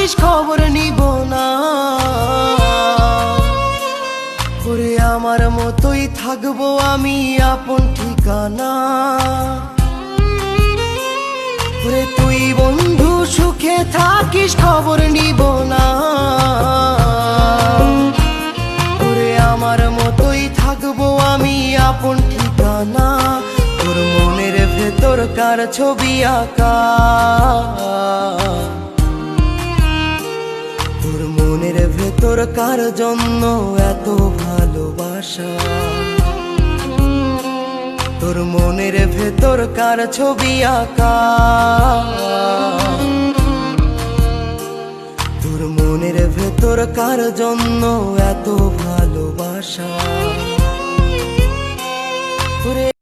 থাকিস খবর নিব না। ওরে আমার মতোই থাকবো আমি আপন ঠিকানা। ওরে তুই বন্ধু সুখে থাকিস খবর নিব না। ওরে আমার মতোই থাকবো আমি আপন ঠিকানা। তোর মনের ভেতর কার ছবি আঁকা, তোর মনের ভেতর কার জন্য এত ভালোবাসা। তোর মনের ভেতর কার ছবি আঁকা, তোর মনের ভেতর কার জন্য এত ভালোবাসা।